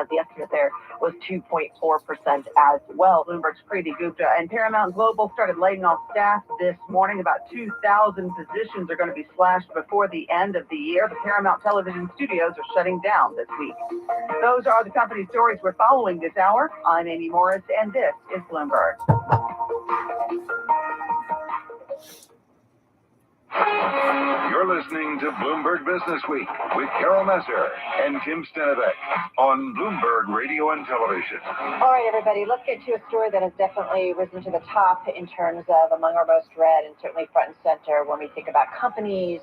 The estimate there was 2.4% as well. Bloomberg's Preeti Gupta. And Paramount Global started laying off staff this morning. About 2,000 positions are going to be slashed before the end of the year. The Paramount Television studios are shutting down this week. Those are the company stories we're following this hour. I'm Amy Morris, and this is Bloomberg. You're listening to Bloomberg Business Week with Carol Messer and Tim Stenovec on Bloomberg Radio and Television. All right, everybody, let's get to a story that has definitely risen to the top in terms of among our most read and certainly front and center when we think about companies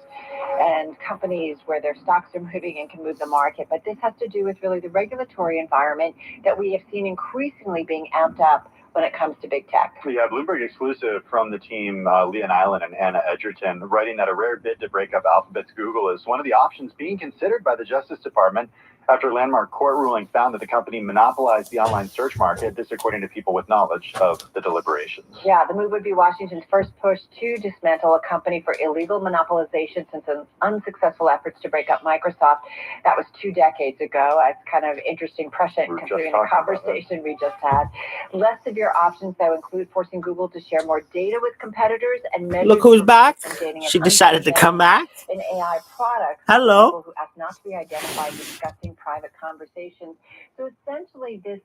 and companies where their stocks are moving and can move the market. But this has to do with really the regulatory environment that we have seen increasingly being amped up when it comes to big tech. We have Bloomberg exclusive from the team, Leah Nyland and Anna Edgerton, writing that a rare bid to break up Alphabet's Google is one of the options being considered by the Justice Department after a landmark court ruling found that the company monopolized the online search market, this according to people with knowledge of the deliberations. Yeah, the move would be Washington's first push to dismantle a company for illegal monopolization since an unsuccessful efforts to break up Microsoft. That was 2 decades ago. It's kind of interesting precedent considering the conversation we just had. Less severe options, though, include forcing Google to share more data with competitors and Look who's back. She decided to come back. In AI products. Hello. People who asked not to be identified discussing private conversations. So essentially, this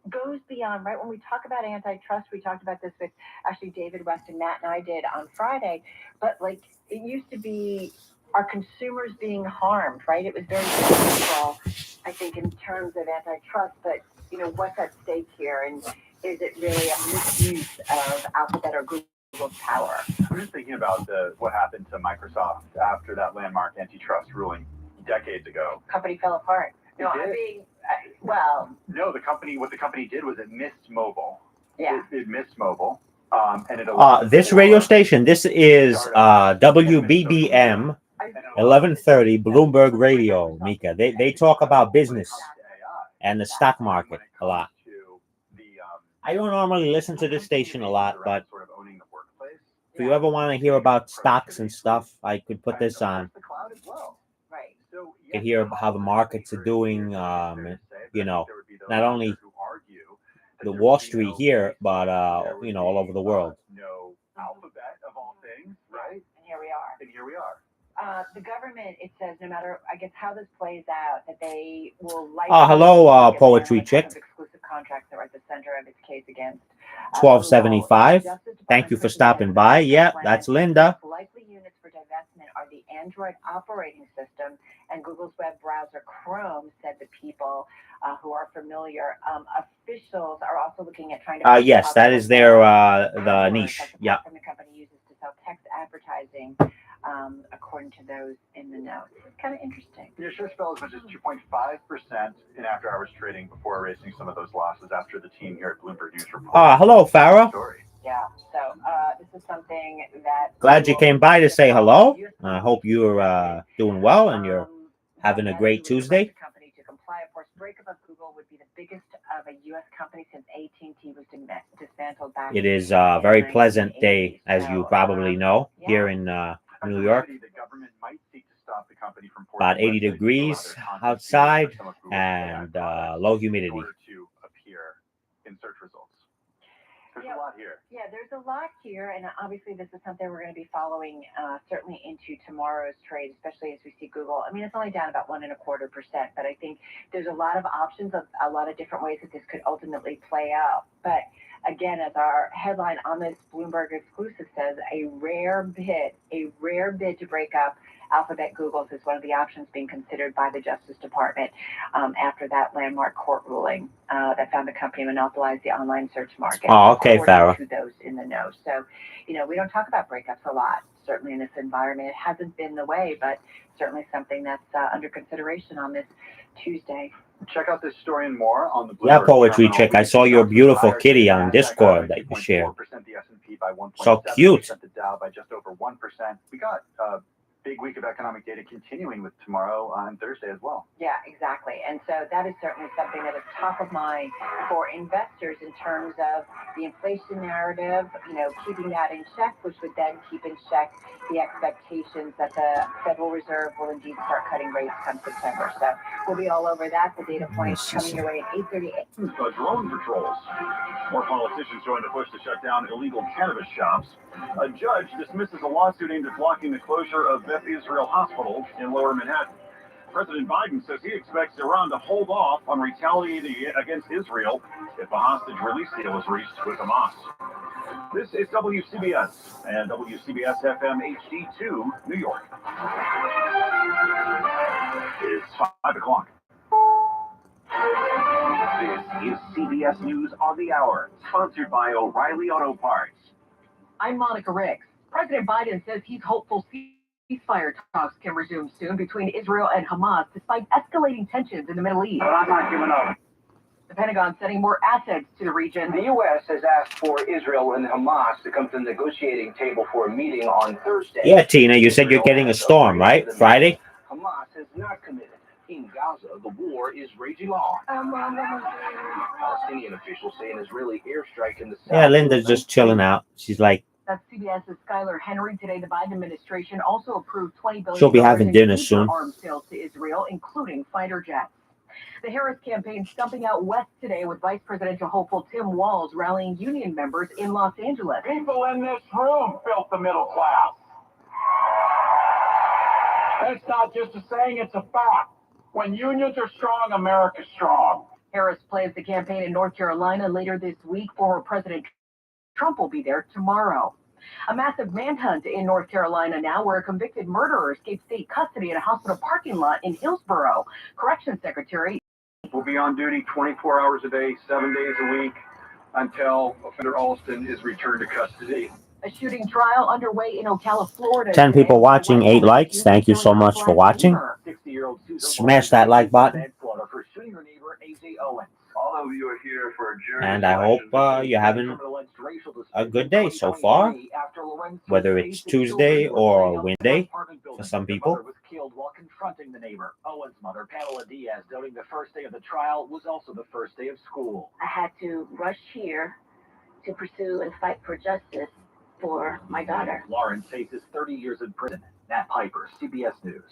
goes beyond, right? When we talk about antitrust, we talked about this with actually David West and Matt and I did on Friday. But like it used to be, are consumers being harmed, right? It was very simple, I think, in terms of antitrust. But you know, what's at stake here, and is it really a misuse of Alphabet or Google's power? I'm just thinking about what happened to Microsoft after that landmark antitrust ruling decades ago. Company fell apart. No, I mean, well. No, what the company did was it missed mobile. Yeah. It missed mobile. And it allowed This radio station, this is WBBM 1130 Bloomberg Radio, Mika. They talk about business and the stock market a lot. I don't normally listen to this station a lot, but if you ever want to hear about stocks and stuff, I could put this on. You can hear how the markets are doing, you know, not only the Wall Street here, but, you know, all over the world. Alphabet of all things, right? And here we are. And here we are. The government, it says, no matter, I guess, how this plays out, that they will likely... Hello, Poetry Chick. ...exclusive contracts that are at the center of its case against... 1275. Thank you for stopping by. Yeah, that's Linda. Likely units for divestment are the Android operating system and Google's web browser Chrome, said the people who are familiar. Officials are also looking at trying to... Yes, that is their the niche. Yeah. ...the company uses to sell text advertising, according to those in the know. It's kind of interesting. The shares fell as much as 2.5% in after-hours trading before erasing some of those losses after the team here at Bloomberg News reported. Hello, Farah. Yeah, so this is something that... Glad you came by to say hello. I hope you're doing well and you're having a great Tuesday. ...company to comply. Of course, breakup of Google would be the biggest of a U.S. company since AT&T was dismantled back... It is a very pleasant day, as you probably know, here in New York. About 80 degrees outside and low humidity. There's a lot here. Yeah, there's a lot here, and obviously this is something we're going to be following certainly into tomorrow's trade, especially as we see Google. I mean, it's only down about 1.25%, but I think there's a lot of options of a lot of different ways that this could ultimately play out. But again, as our headline on this Bloomberg exclusive says, a rare bid to break up Alphabet Google's is one of the options being considered by the Justice Department after that landmark court ruling that found the company monopolized the online search market. Oh, okay, Farah. To those in the know. So, you know, we don't talk about breakups a lot, certainly in this environment. It hasn't been the way, but certainly something that's under consideration on this Tuesday. Check out this story and more on the Bloomberg. Yeah, Poetry Chick. I saw your beautiful kitty on Discord that you shared. So cute. The Dow by just over 1%. We got big week of economic data continuing with tomorrow and Thursday as well. Yeah, exactly. And so that is certainly something that is top of mind for investors in terms of the inflation narrative, keeping that in check, which would then keep in check the expectations that the Federal Reserve will indeed start cutting rates come September. So we'll be all over that. The data points coming your way at 8:38. Drone patrols. More politicians join the push to shut down illegal cannabis shops. A judge dismisses a lawsuit aimed at blocking the closure of Beth Israel Hospital in Lower Manhattan. President Biden says he expects Iran to hold off on retaliating against Israel if a hostage release deal is reached with Hamas. This is WCBS and WCBS FM HD2, New York. It's 5 o'clock. This is CBS News on the Hour, sponsored by O'Reilly Auto Parts. I'm Monica Ricks. President Biden says he's hopeful ceasefire talks can resume soon between Israel and Hamas, despite escalating tensions in the Middle East. I'm not giving up. The Pentagon sending more assets to the region. The U.S. has asked for Israel and Hamas to come to the negotiating table for a meeting on Thursday. Yeah, Tina, you said you're getting a storm, right? Friday? Hamas has not committed. In Gaza, the war is raging on. Palestinian officials say an Israeli airstrike in the south. Yeah, Linda's just chilling out. She's like, That's CBS's Skylar Henry. Today, the Biden administration also approved $20 billion she'll be having in dinner future soon. arms sales to Israel, including fighter jets. The Harris campaign stumping out west today with vice presidential hopeful Tim Walz rallying union members in Los Angeles. People in this room built the middle class. That's not just a saying, it's a fact. When unions are strong, America's strong. Harris plans to campaign in North Carolina later this week. Former President Trump will be there tomorrow. A massive manhunt in North Carolina now, where a convicted murderer escaped state custody in a hospital parking lot in Hillsborough. Corrections Secretary will be on duty 24 hours a day, 7 days a week, until offender Alston is returned to custody. A shooting trial underway in Ocala, Florida. 10 people watching, 8 likes. Thank you so much for watching. Smash that like button. All of you are here for a journey. And I hope you're having a good day so far, whether it's Tuesday or Wednesday for some people. Was killed while confronting the neighbor. Owen's mother, Pamela Diaz, noting the first day of the trial was also the first day of school. I had to rush here to pursue and fight for justice for my daughter. Lauren faces 30 years in prison. Nat Piper, CBS News.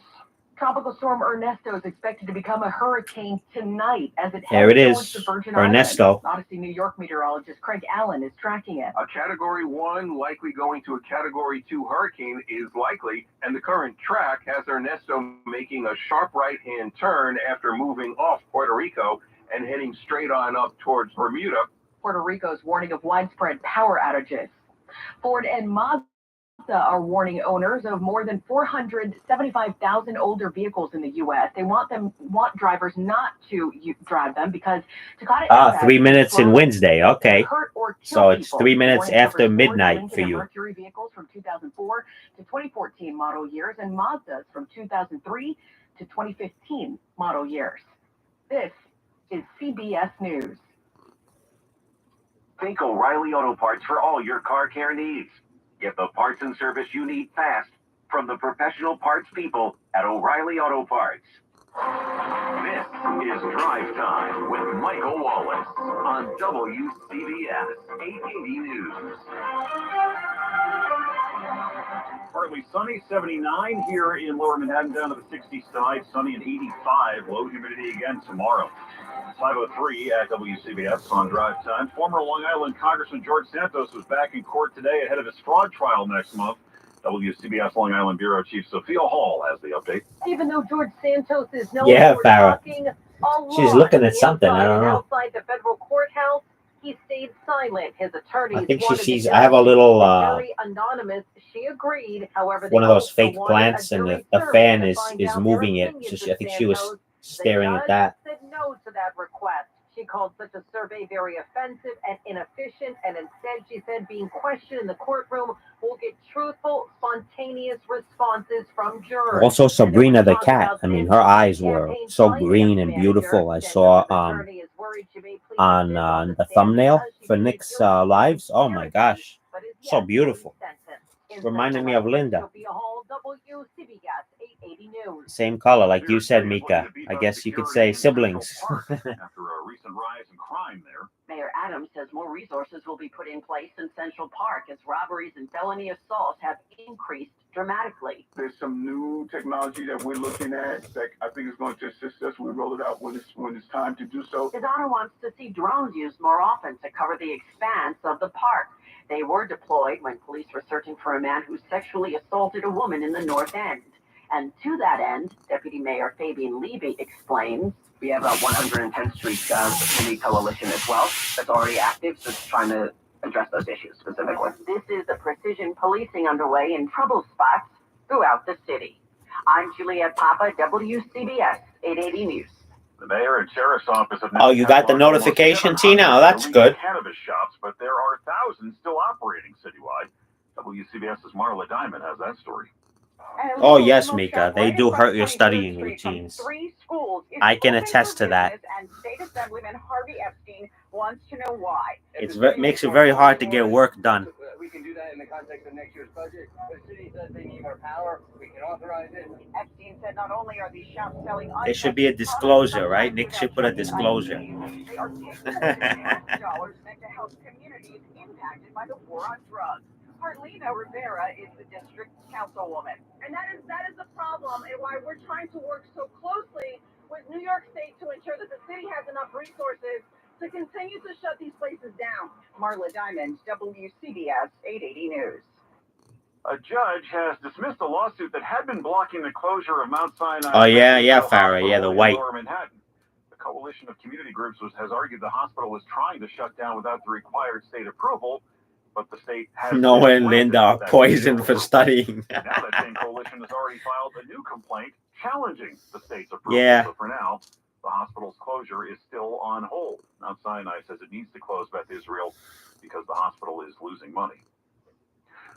Tropical storm Ernesto is expected to become a hurricane tonight as it There it heads is, towards the Virgin Ernesto. Islands. Odyssey, New York meteorologist Craig Allen is tracking it. A Category 1 likely going to a Category 2 hurricane is likely, and the current track has Ernesto making a sharp right-hand turn after moving off Puerto Rico and heading straight on up towards Bermuda. Puerto Rico's warning of widespread power outages. Ford and Mazda are warning owners of more than 475,000 older vehicles in the U.S. They want drivers not to drive them because Takata 3 minutes in Wednesday. Okay. hurt or kill So it's people. 3 minutes Warning after covers Ford, midnight Lincoln, for and you. Mercury vehicles from 2004 to 2014 model years and Mazdas from 2003 to 2015 model years. This is CBS News. Think O'Reilly Auto Parts for all your car care needs. Get the parts and service you need fast from the professional parts people at O'Reilly Auto Parts. This is Drive Time with Michael Wallace on WCBS 880 News. Partly sunny, 79 here in Lower Manhattan, down to the 60 side, sunny and 85, low humidity again tomorrow. 5:03 at WCBS on Drive Time. Former Long Island Congressman George Santos was back in court today ahead of his fraud trial next month. WCBS Long Island Bureau Chief Sophia Hall has the update. Even though George Santos is known Yeah, for Farrah. talking a lot She's looking at something. I don't know. outside the federal courthouse, he stayed silent. His attorneys I think she wanted the sees. judge I have a little very anonymous. She agreed. However, they one of those also fake wanted plants, a and jury the survey fan to is find out their moving it. opinions So I of think she was Santos. staring The at that. judge said no to that request. She called such a survey very offensive and inefficient, and instead she said being questioned in the courtroom will get truthful, spontaneous responses from jurors. Also, Sabrina the Talk cat. about I mean, Santos' her eyes were campaign so finance green and manager beautiful. I said saw that the attorney is worried she may plead on the fifth on the stand thumbnail because she for may Nick's feel lives. Oh my gosh, but is so yet beautiful. sentenced. Reminded me of Linda. Sophia Hall, WCBS 880 News. Same color, like you said, Mika. I guess you could say siblings. After a recent rise in crime there. Mayor Adams says more resources will be put in place in Central Park as robberies and felony assaults have increased dramatically. There's some new technology that we're looking at that I think is going to assist us. We roll it out when it's time to do so. His Honor wants to see drones used more often to cover the expanse of the park. They were deployed when police were searching for a man who sexually assaulted a woman in the North End. And to that end, Deputy Mayor Fabian Levy explains, We have a 110th Street Community Coalition as well that's already active, so it's trying to address those issues specifically. this is the precision policing underway in trouble spots throughout the city. I'm Juliette Papa, WCBS 880 News. The mayor and sheriff's office have Oh, you got the notification, Tina? Oh, that's good. Cannabis shops, but there are thousands still operating citywide. WCBS's Marla Diamond has that story. Oh, yes, Mika. They do hurt your studying routines. I can attest to that. And State Assemblyman Harvey Epstein wants to know why. Makes it very hard to get work done. We can do that in the context of next year's budget. The city says they need more power. We can authorize it. Epstein said not only are these shops selling There should be a disclosure, right? Nick should put a disclosure. they are taking tax dollars meant to help communities impacted by the war on drugs. Carlina Rivera is the district councilwoman. And that is the problem and why we're trying to work so closely with New York State to ensure that the city has enough resources to continue to shut these places down. Marla Diamond, WCBS 880 News. A judge has dismissed a lawsuit that had been blocking the closure of Mount Sinai. Oh, yeah, Farrah. Yeah, the white. Lower Manhattan. The coalition of community groups has argued the hospital was trying to shut down without the required state approval, but the state has. Noah and Linda are poisoned for studying. Now that same coalition has already filed a new complaint challenging the state's approval. Yeah. So for now, the hospital's closure is still on hold. Mount Sinai says it needs to close Beth Israel because the hospital is losing money.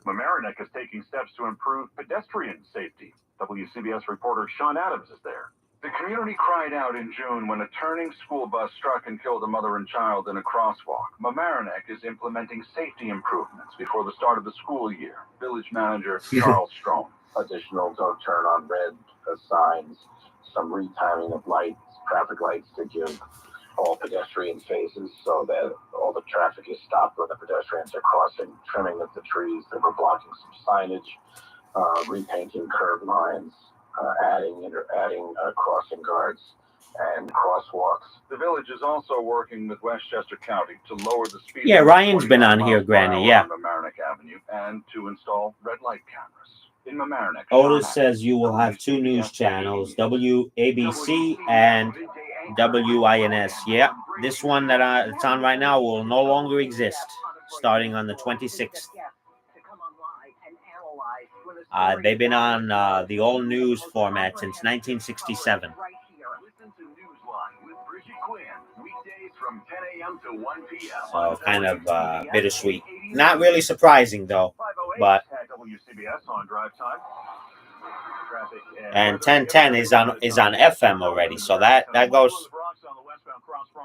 Mamaroneck is taking steps to improve pedestrian safety. WCBS reporter Sean Adams is there. The community cried out in June when a turning school bus struck and killed a mother and child in a crosswalk. Mamaroneck is implementing safety improvements before the start of the school year. Village manager Charles Strome. Additional don't turn on red signs, some retiming of lights, traffic lights to give all pedestrian faces so that all the traffic is stopped when the pedestrians are crossing, trimming of the trees that were blocking some signage, repainting curb lines, adding crossing guards and crosswalks. The village is also working with Westchester County to lower the speed. Yeah, Ryan's been on here, Granny. Yeah. On Mamaroneck Avenue and to install red light cameras in Mamaroneck. Otis says you will have two news channels, WABC and WINS. Yeah, this one that it's on right now will no longer exist starting on the 26th. They've been on the old news format since 1967. Listen to Newsline with Bridget Quinn, weekdays from 10 a.m. to 1 p.m. So kind of bittersweet. Not really surprising though, but. WCBS on drive time. Traffic And 1010 is on FM already, so that goes.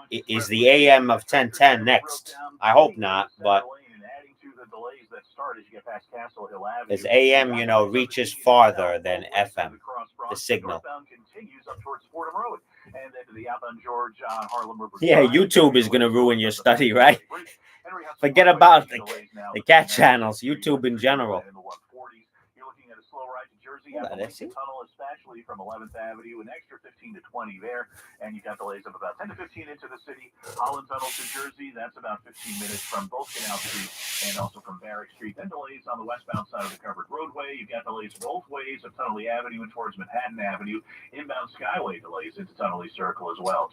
Is the AM of 1010 next? I hope not, but. As AM, reaches farther than FM, the signal. Yeah, YouTube is going to ruin your study, right? Forget about the cat channels, YouTube in general. Tunnel, especially from 11th Avenue, an extra 15 to 20 there, and you got delays of about 10 to 15 into the city. Holland Tunnel to Jersey, that's about 15 minutes from both Canal Street and also from Barrack Street. Then delays on the westbound side of the covered roadway. You've got delays both ways of Tunnelly Avenue and towards Manhattan Avenue. Inbound Skyway delays into Tunnelly Circle as well.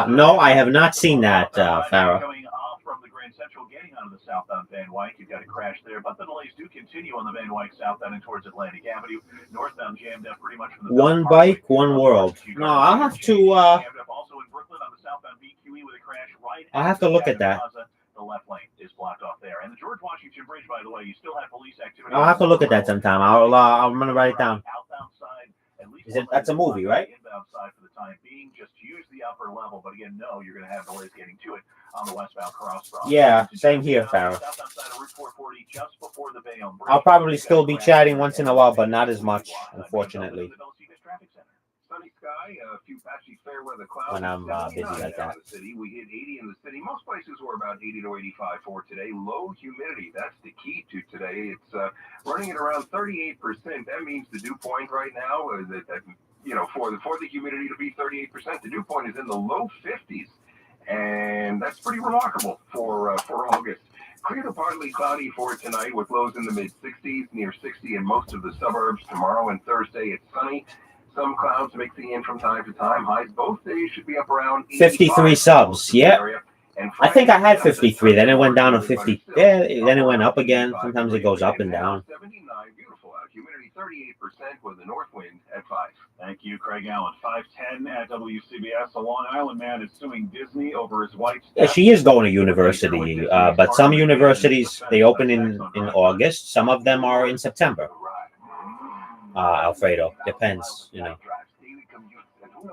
No, I have not seen that, Farrah. Coming off from the Grand Central, getting onto the southbound Van Wyck, you've got a crash there, but the delays do continue on the Van Wyck southbound and towards Atlantic Avenue. Northbound jammed up pretty much from the One bike, one world. No, I'll have to. Also in Brooklyn on the southbound VQE with a crash right. I'll have to look at that. The left lane is blocked off there, and the George Washington Bridge, by the way, you still have police activity. I'll have to look at that sometime. I'm gonna write it down. Outbound side, at least That's a movie, right? Inbound side for the time being. Just use the upper level, but again, no, you're going to have delays getting to it on the westbound crossroads. Yeah, same here, Farrah. South outside of Route 440, just before the Bayonne Bridge. I'll probably still be chatting once in a while, but not as much, unfortunately, Sunny sky, a few patchy fair weather clouds. when I'm busy like that. In the city. We hit 80 in the city. Most places were about 80 to 85 for today. Low humidity, that's the key to today. It's running at around 38%. That means the dew point right now is that for the humidity to be 38%, the dew point is in the low 50s, and that's pretty remarkable for August. Clear to partly cloudy for tonight with lows in the mid 60s, near 60 in most of the suburbs. Tomorrow and Thursday, it's sunny. Some clouds mixing in from time to time. Highs both days should be up around 53 subs. Yeah. I think I had 53. Then it went down to 50. Yeah, then it went up again. Sometimes it goes up and down. 79, beautiful out. Humidity 38% with a north wind at 5. Thank you, Craig Allen. 510 at WCBS. A Long Island man is suing Disney over his wife's Yeah, she is going to university, but some universities, they open in August. Some of them are in September. Alfredo, depends, Who knows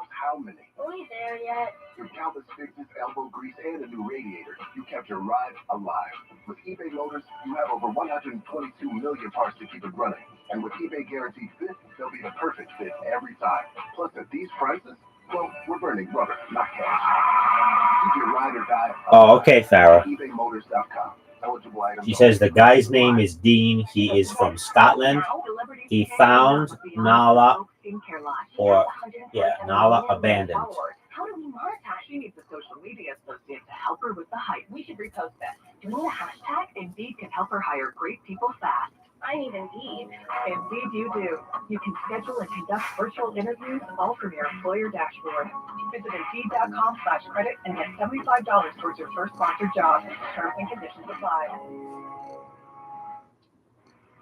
how many? Are we there yet? Your countless fixes, elbow grease, and a new radiator. You kept your ride alive. With eBay Motors, you have over 122 million parts to keep it running. And with eBay Guaranteed Fit, they'll be the perfect fit every time. Plus, at these prices, well, we're burning rubber, not cash. Keep your ride or die. Oh, okay, Farrah. ebaymotors.com. She says the guy's name is Dean. He is from Scotland. He found Nala, Nala abandoned. How do we monetize? She needs a social media associate to help her with the hype. We should repost that. Do we need a hashtag? Indeed can help her hire great people fast. I need Indeed. Indeed you do. You can schedule and conduct virtual interviews all from your employer dashboard. Visit Indeed.com/credit and get $75 towards your first sponsored job. Terms and conditions apply.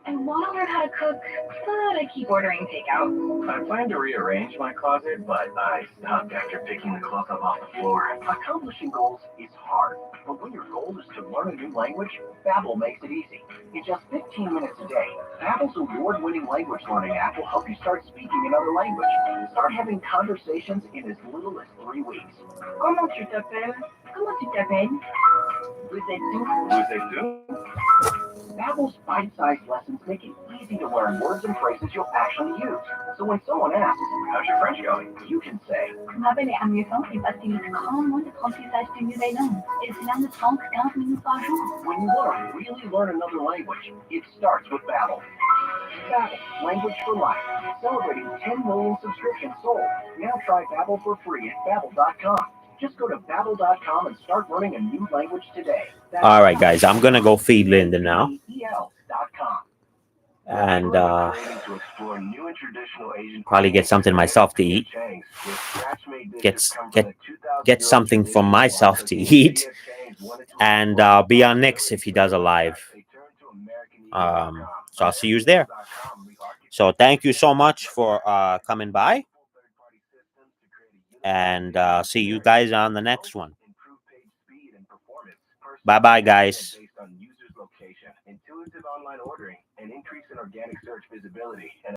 I want to learn how to cook, but I keep ordering takeout. I plan to rearrange my closet, but I stopped after picking the clothes up off the floor. Accomplishing goals is hard, but when your goal is to learn a new language, Babbel makes it easy. In just 15 minutes a day, Babbel's award-winning language learning app will help you start speaking another language. Start having conversations in as little as 3 weeks. Comment tu t'appelles? Comment tu t'appelles? Vous êtes-vous? Babbel's bite-sized lessons make it easy to learn words and phrases you'll actually use. So when someone asks, how's your French going? You can say, Ma belle est amusante et facilite grandement l'apprentissage d'une nouvelle langue. Et cela me prend 15 minutes par jour. when you want to really learn another language, it starts with Babbel. Babbel, language for life. Celebrating 10 million subscriptions sold. Now try Babbel for free at Babbel.com. Just go to Babbel.com and start learning a new language today. That's All right, guys, I'm going to go feed Linda now. BBL.com. And To explore new and traditional Asian probably get something myself to eat. Get something for myself to eat. And I'll be on Nick's if he does a live. So I'll see you there. So thank you so much for coming by. And see you guys on the next one. Bye-bye, guys. Intuitive online ordering, an increase in organic search visibility, and